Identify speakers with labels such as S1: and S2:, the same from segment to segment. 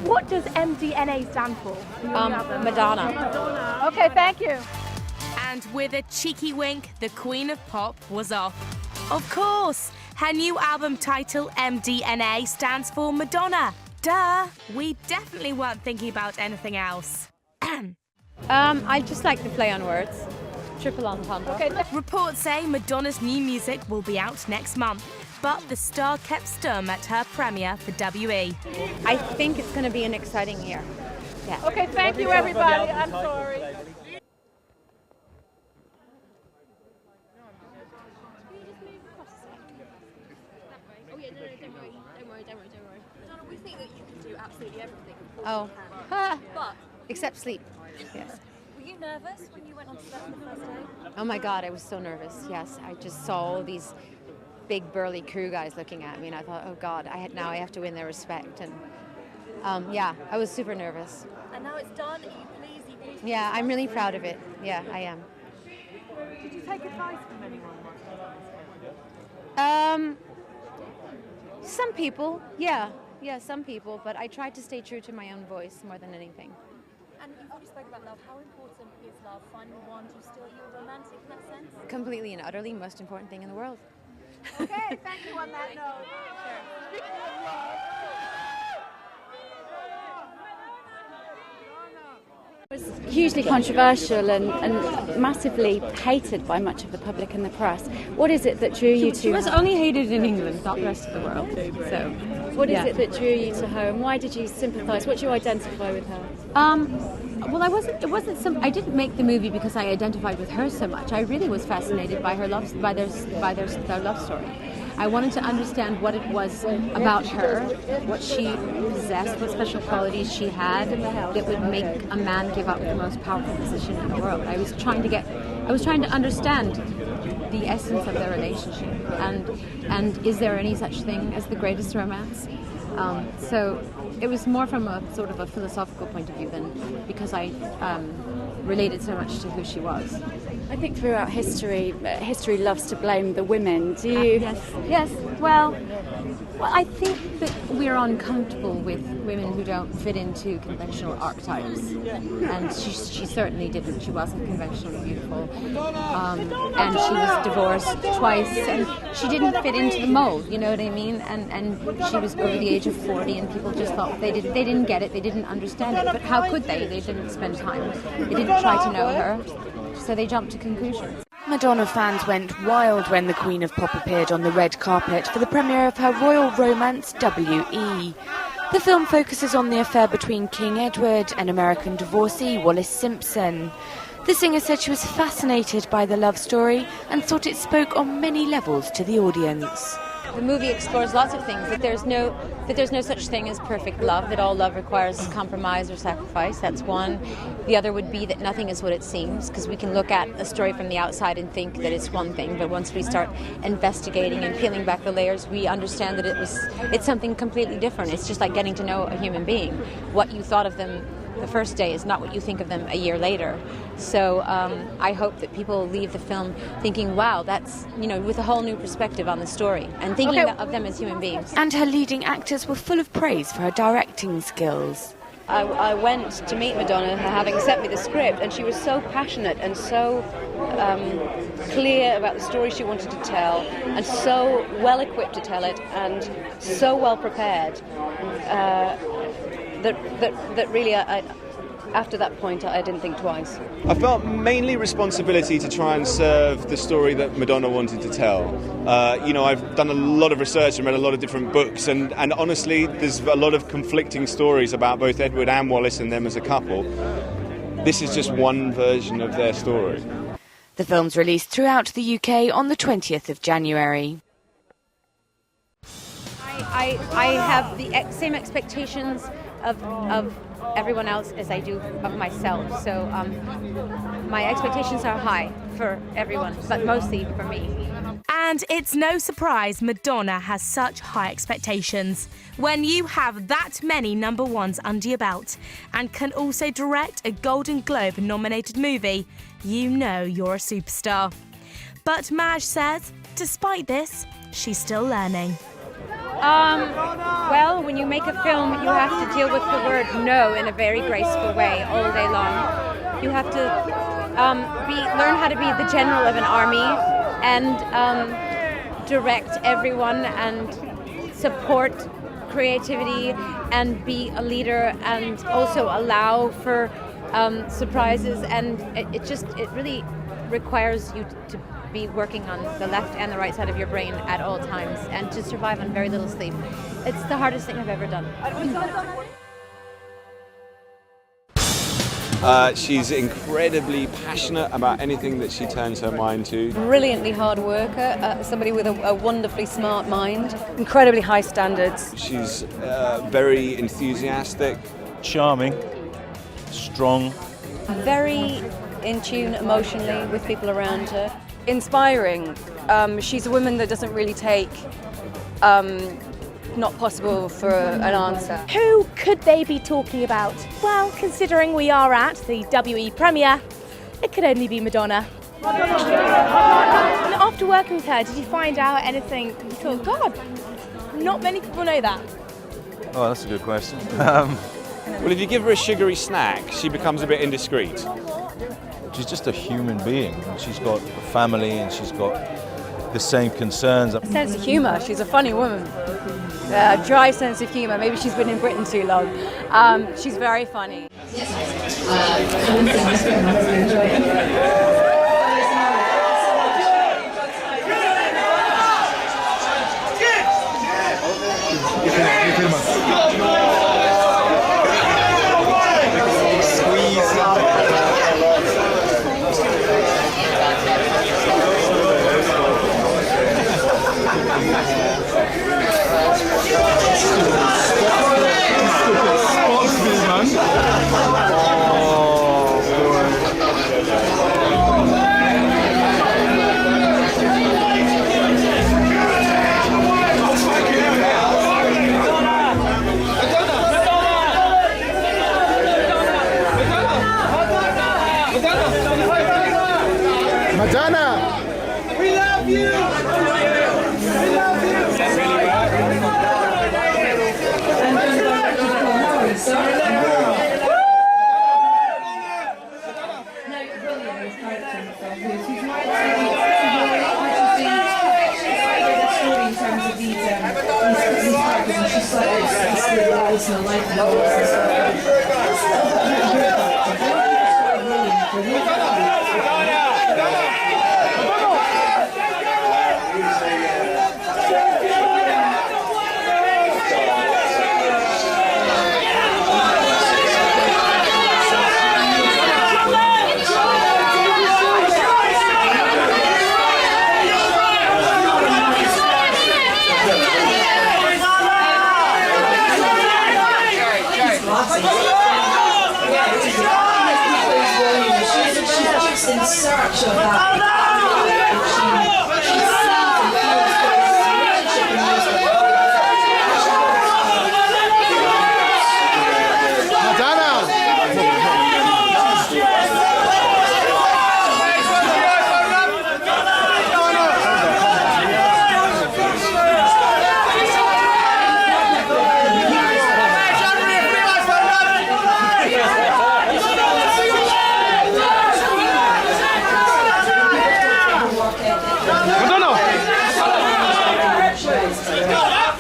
S1: What does MDNA stand for?
S2: Madonna.
S1: Okay, thank you.
S3: And with a cheeky wink, the Queen of Pop was off. Of course, her new album title, MDNA, stands for Madonna. Duh! We definitely weren't thinking about anything else.
S2: I just like to play on words. Triple entendre.
S1: Okay.
S3: Reports say Madonna's new music will be out next month, but the star kept stum at her premiere for W.E.
S2: I think it's going to be an exciting year. Yeah.
S1: Okay, thank you, everybody. I'm sorry.
S4: We think that you can do absolutely everything.
S2: Oh.
S4: But
S2: Except sleep. Yes.
S4: were you nervous when you went on set on the first day?
S2: Oh my God, I was so nervous. Yes, I just saw all these big burly crew guys looking at me, and I thought, oh God, now I have to win their respect. And yeah, I was super nervous.
S4: And now it's done. Are you pleased? Are you pleased?
S2: Yeah, I'm really proud of it. Yeah, I am.
S1: Did you take advice from anyone?
S2: Some people, yeah, some people, but I tried to stay true to my own voice more than anything.
S4: And you've already spoken about love. How important is love? Finding one to still you're romantic in that sense?
S2: Completely and utterly most important thing in the world.
S1: Okay, thank you on that note. Speaking of love.
S5: It was hugely controversial and massively hated by much of the public and the press. What is it that drew you to
S6: She was only hated in England, not the rest of the world. So,
S5: What is it that drew you to her, and why did you sympathise? What do you identify with her?
S6: well, I didn't make the movie because I identified with her so much. I really was fascinated by their love story. I wanted to understand what it was about her, what she possessed, what special qualities she had that would make a man give up the most powerful position in the world. I was trying to understand the essence of their relationship, and is there any such thing as the greatest romance? So it was more from a sort of a philosophical point of view than because I related so much to who she was.
S5: I think throughout history, history loves to blame the women. Do you?
S6: Yes. Well, I think that we're uncomfortable with women who don't fit into conventional archetypes, and she certainly didn't. She wasn't conventionally beautiful, and she was divorced twice, and she didn't fit into the mold. You know what I mean? And she was over the age of 40, and people just thought they didn't get it, they didn't understand it. But how could they? They didn't spend time. They didn't try to know her. So they jumped to conclusions.
S3: Madonna fans went wild when the Queen of Pop appeared on the red carpet for the premiere of her royal romance W.E. The film focuses on the affair between King Edward and American divorcee Wallis Simpson. The singer said she was fascinated by the love story and thought it spoke on many levels to the audience.
S2: The movie explores lots of things, that there's no such thing as perfect love, that all love requires compromise or sacrifice. That's one. The other would be that nothing is what it seems, because we can look at a story from the outside and think that it's one thing, but once we start investigating and peeling back the layers, we understand that it's something completely different. It's just like getting to know a human being. What you thought of them the first day is not what you think of them a year later. So I hope that people leave the film thinking, wow, that's, with a whole new perspective on the story, and thinking of them as human beings.
S3: And her leading actors were full of praise for her directing skills.
S7: I went to meet Madonna, having sent me the script, and she was so passionate and so clear about the story she wanted to tell, and so well equipped to tell it, and so well prepared that really, after that point, I didn't think twice.
S8: I felt mainly responsibility to try and serve the story that Madonna wanted to tell. I've done a lot of research and read a lot of different books, and honestly, there's a lot of conflicting stories about both Edward and Wallis and them as a couple. This is just one version of their story.
S3: The film's released throughout the UK on the 20th of January.
S2: I have the same expectations of everyone else as I do of myself. So my expectations are high for everyone, but mostly for me.
S3: And it's no surprise Madonna has such high expectations. When you have that many number ones under your belt and can also direct a Golden Globe nominated movie, you know you're a superstar. But Madge says, despite this, she's still learning.
S2: Well, when you make a film, you have to deal with the word no in a very graceful way all day long. You have to learn how to be the general of an army and direct everyone and support creativity and be a leader and also allow for surprises, and it really requires you to be working on the left and the right side of your brain at all times and to survive on very little sleep. It's the hardest thing I've ever done.
S8: She's incredibly passionate about anything that she turns her mind to.
S7: Brilliantly hard worker, somebody with a wonderfully smart mind.
S9: Incredibly high standards.
S8: She's very enthusiastic.
S10: Charming, strong.
S7: Very in tune emotionally with people around her.
S9: Inspiring. She's a woman that doesn't really take not possible for an answer.
S4: Who could they be talking about? Well, considering we are at the WE premiere, it could only be Madonna. After working with her, did you find out anything you thought, God, not many people know that?
S10: Oh, that's a good question.
S8: Well, if you give her a sugary snack, she becomes a bit indiscreet.
S10: She's just a human being. She's got a family and she's got the same concerns.
S9: Sense of humour. She's a funny woman. A dry sense of humour. Maybe she's been in Britain too long. She's very funny.
S11: Madonna! We love you! We love you!
S12: In search of that.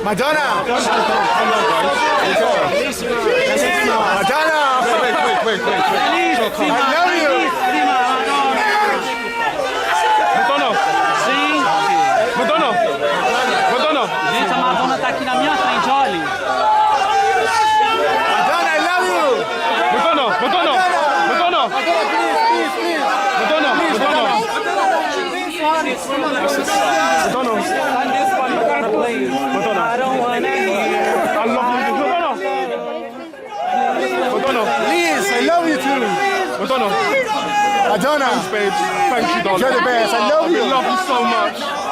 S12: Madonna! Madonna! Wait. I love you! Madonna!
S13: Gente, a Madonna tá aqui na minha frente, olha.
S11: Madonna, I love you! Madonna! I don't wanna hear. I love you. Madonna. Please, I love you too. Madonna. Thank you, darling. You're the best. I love you. I love you so much.